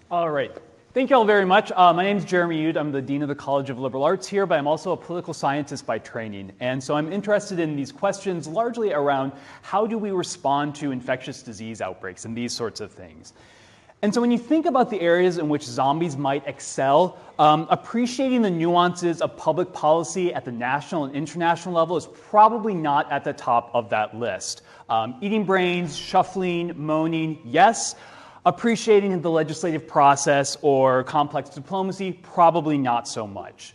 All right. Thank you all very much. My name is Jeremy Youde. I'm the Dean of the College of Liberal Arts here, but I'm also a political scientist by training. And so I'm interested in these questions largely around how do we respond to infectious disease outbreaks and these sorts of things. And so when you think about the areas in which zombies might excel, appreciating the nuances of public policy at the national and international level is probably not at the top of that list. Eating brains, shuffling, moaning, yes. Appreciating the legislative process or complex diplomacy, probably not so much.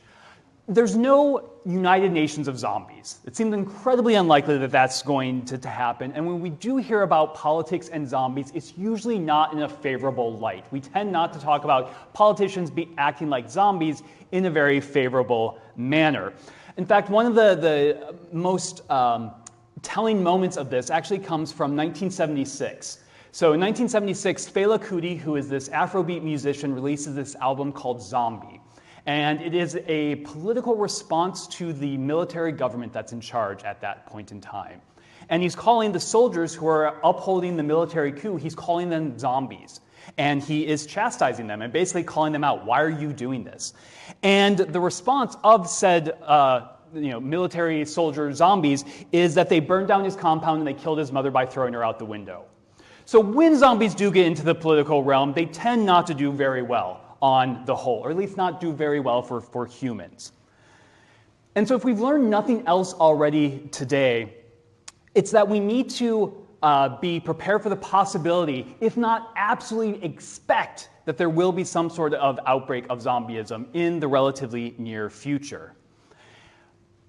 There's no United Nations of zombies. It seems incredibly unlikely that that's going to happen. And when we do hear about politics and zombies, it's usually not in a favorable light. We tend not to talk about politicians acting like zombies in a very favorable manner. In fact, one of the most telling moments of this actually comes from 1976. So in 1976, Fela Kuti, who is this Afrobeat musician, releases this album called Zombie. And it is a political response to the military government that's in charge at that point in time. And he's calling the soldiers who are upholding the military coup, he's calling them zombies. And he is chastising them and basically calling them out. Why are you doing this? And the response of said military soldier zombies is that they burned down his compound and they killed his mother by throwing her out the window. So when zombies do get into the political realm, they tend not to do very well on the whole, or at least not do very well for humans. And so if we've learned nothing else already today, it's that we need to be prepared for the possibility, if not absolutely expect, that there will be some sort of outbreak of zombieism in the relatively near future.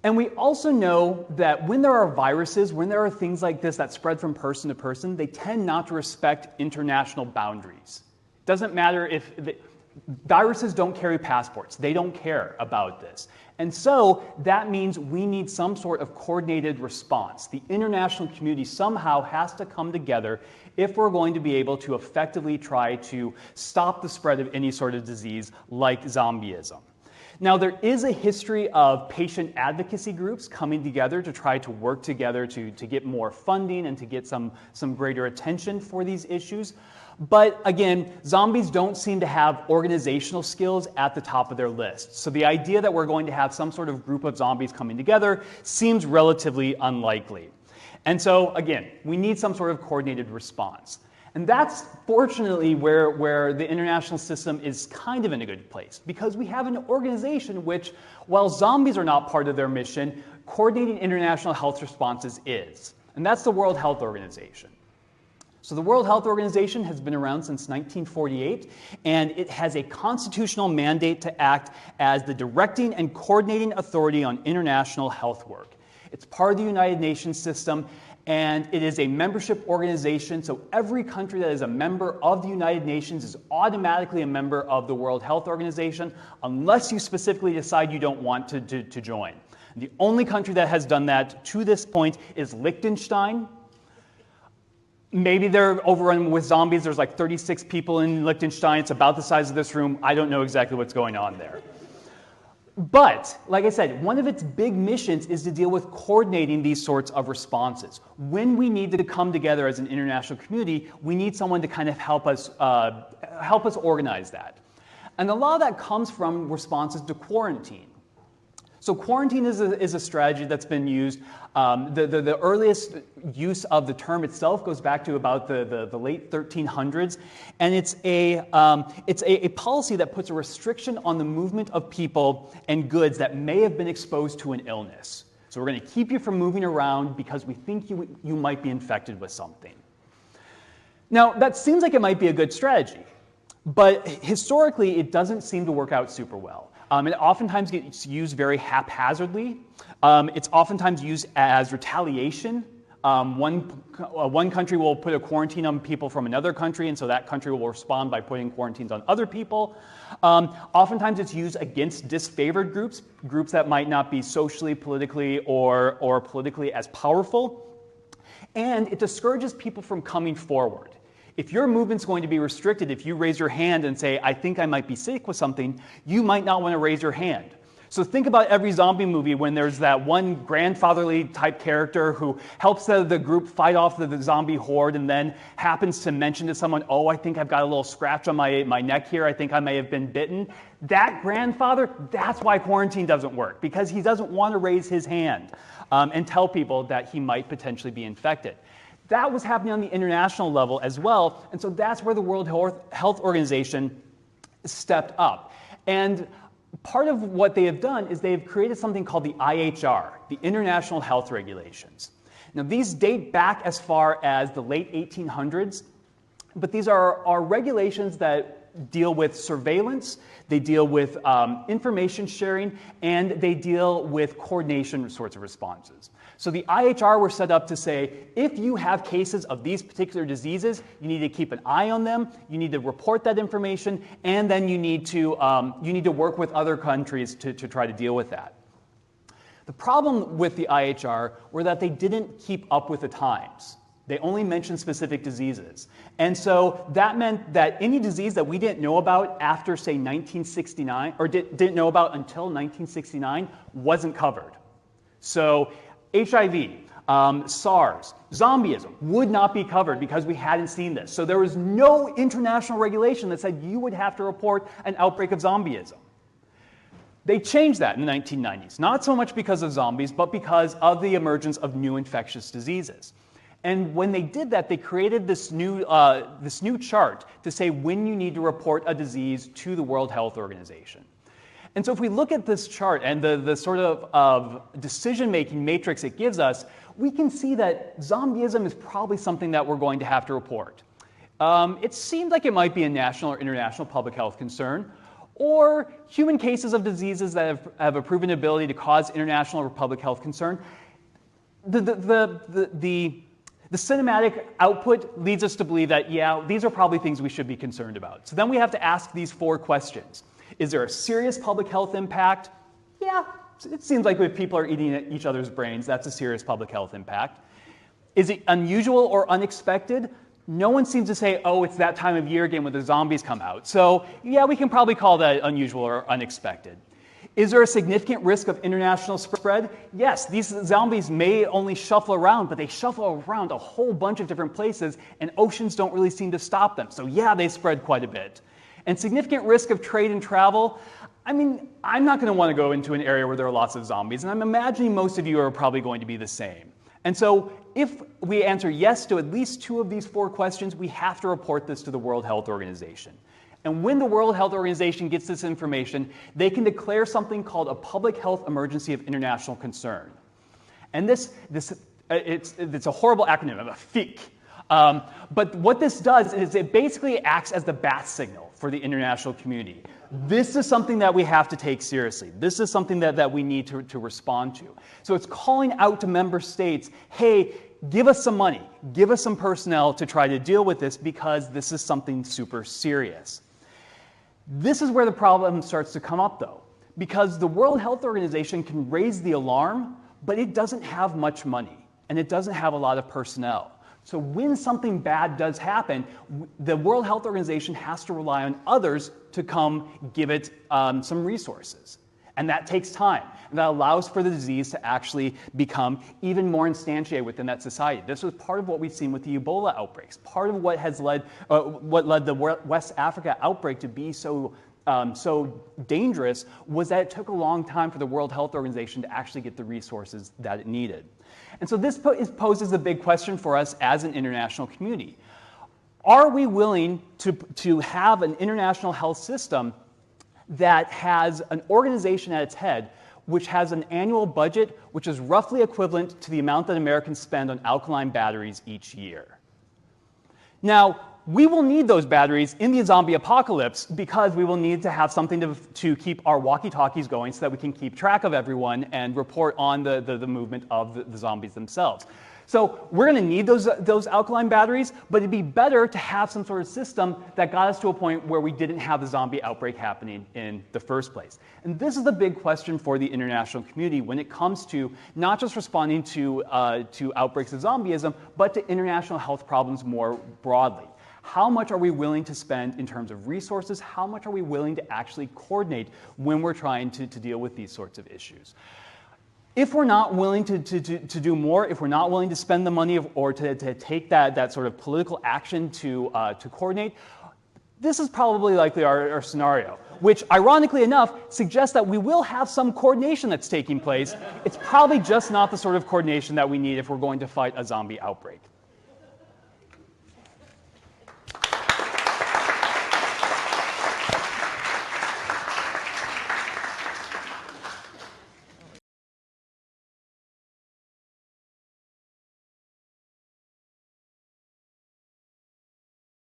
And we also know that when there are viruses, when there are things like this that spread from person to person, they tend not to respect international boundaries. It doesn't matter if viruses don't carry passports. They don't care about this. And so that means we need some sort of coordinated response. The international community somehow has to come together if we're going to be able to effectively try to stop the spread of any sort of disease like zombieism. Now, there is a history of patient advocacy groups coming together to try to work together to get more funding and to get some greater attention for these issues. But again, zombies don't seem to have organizational skills at the top of their list. So the idea that we're going to have some sort of group of zombies coming together seems relatively unlikely. And so again, we need some sort of coordinated response. And that's fortunately where the international system is kind of in a good place, because we have an organization which, while zombies are not part of their mission, coordinating international health responses is. And that's the World Health Organization. So the World Health Organization has been around since 1948, and it has a constitutional mandate to act as the directing and coordinating authority on international health work. It's part of the United Nations system, and it is a membership organization, so every country that is a member of the United Nations is automatically a member of the World Health Organization, unless you specifically decide you don't want to join. The only country that has done that to this point is Liechtenstein. Maybe they're overrun with zombies. There's like 36 people in Liechtenstein. It's about the size of this room. I don't know exactly what's going on there. But, like I said, one of its big missions is to deal with coordinating these sorts of responses. When we need to come together as an international community, we need someone to kind of help us organize that. And a lot of that comes from responses to quarantine. So quarantine is a strategy that's been used. The earliest use of the term itself goes back to about the late 1300s, and it's a policy that puts a restriction on the movement of people and goods that may have been exposed to an illness. So we're going to keep you from moving around because we think you might be infected with something. Now, that seems like it might be a good strategy, but historically it doesn't seem to work out super well. It oftentimes gets used very haphazardly. It's oftentimes used as retaliation. One country will put a quarantine on people from another country, and so that country will respond by putting quarantines on other people. Oftentimes it's used against disfavored groups that might not be socially, politically, or politically as powerful. And it discourages people from coming forward. If your movement's going to be restricted, if you raise your hand and say, I think I might be sick with something, you might not want to raise your hand. So think about every zombie movie when there's that one grandfatherly type character who helps the group fight off the zombie horde and then happens to mention to someone, oh, I think I've got a little scratch on my neck here. I think I may have been bitten. That grandfather, that's why quarantine doesn't work, because he doesn't want to raise his hand and tell people that he might potentially be infected. That was happening on the international level as well, and so that's where the World Health Organization stepped up. And part of what they have done is they've created something called the IHR, the International Health Regulations. Now, these date back as far as the late 1800s, but these are regulations that deal with surveillance, they deal with information sharing, and they deal with coordination sorts of responses. So the IHR were set up to say, if you have cases of these particular diseases, you need to keep an eye on them, you need to report that information, and then you need to work with other countries to try to deal with that. The problem with the IHR were that they didn't keep up with the times. They only mentioned specific diseases. And so that meant that any disease that we didn't know about after, say, 1969, or didn't know about until 1969, wasn't covered. So HIV, SARS, zombieism would not be covered because we hadn't seen this. So there was no international regulation that said you would have to report an outbreak of zombieism. They changed that in the 1990s, not so much because of zombies, but because of the emergence of new infectious diseases. And when they did that, they created this new chart to say when you need to report a disease to the World Health Organization. And so if we look at this chart and the sort of decision-making matrix it gives us, we can see that zombieism is probably something that we're going to have to report. It seems like it might be a national or international public health concern, or human cases of diseases that have a proven ability to cause international or public health concern. The cinematic output leads us to believe that, yeah, these are probably things we should be concerned about. So then we have to ask these 4 questions. Is there a serious public health impact? Yeah, it seems like if people are eating at each other's brains, that's a serious public health impact. Is it unusual or unexpected? No one seems to say, oh, it's that time of year again when the zombies come out. So yeah, we can probably call that unusual or unexpected. Is there a significant risk of international spread? Yes, these zombies may only shuffle around, but they shuffle around a whole bunch of different places, and oceans don't really seem to stop them. So yeah, they spread quite a bit. And significant risk of trade and travel? I mean, I'm not going to want to go into an area where there are lots of zombies, and I'm imagining most of you are probably going to be the same. And so if we answer yes to at least 2 of these 4 questions, we have to report this to the World Health Organization. And when the World Health Organization gets this information, they can declare something called a public health emergency of international concern. And it's a horrible acronym, a FIC. But what this does is it basically acts as the bat signal for the international community. This is something that we have to take seriously. This is something that we need to respond to. So it's calling out to member states, hey, give us some money, give us some personnel to try to deal with this because this is something super serious. This is where the problem starts to come up, though, because the World Health Organization can raise the alarm, but it doesn't have much money, and it doesn't have a lot of personnel. So when something bad does happen, the World Health Organization has to rely on others to come give it some resources. And that takes time. And that allows for the disease to actually become even more instantiated within that society. This was part of what we've seen with the Ebola outbreaks. Part of what led the West Africa outbreak to be so dangerous was that it took a long time for the World Health Organization to actually get the resources that it needed. And so this poses a big question for us as an international community. Are we willing to have an international health system that has an organization at its head which has an annual budget which is roughly equivalent to the amount that Americans spend on alkaline batteries each year? Now, we will need those batteries in the zombie apocalypse because we will need to have something to keep our walkie-talkies going so that we can keep track of everyone and report on the movement of the zombies themselves. So we're going to need those alkaline batteries, but it'd be better to have some sort of system that got us to a point where we didn't have the zombie outbreak happening in the first place. And this is the big question for the international community when it comes to not just responding to outbreaks of zombieism, but to international health problems more broadly. How much are we willing to spend in terms of resources? How much are we willing to actually coordinate when we're trying to deal with these sorts of issues? If we're not willing to do more, if we're not willing to spend the money or to take that sort of political action to coordinate, this is probably likely our scenario, which ironically enough suggests that we will have some coordination that's taking place. It's probably just not the sort of coordination that we need if we're going to fight a zombie outbreak.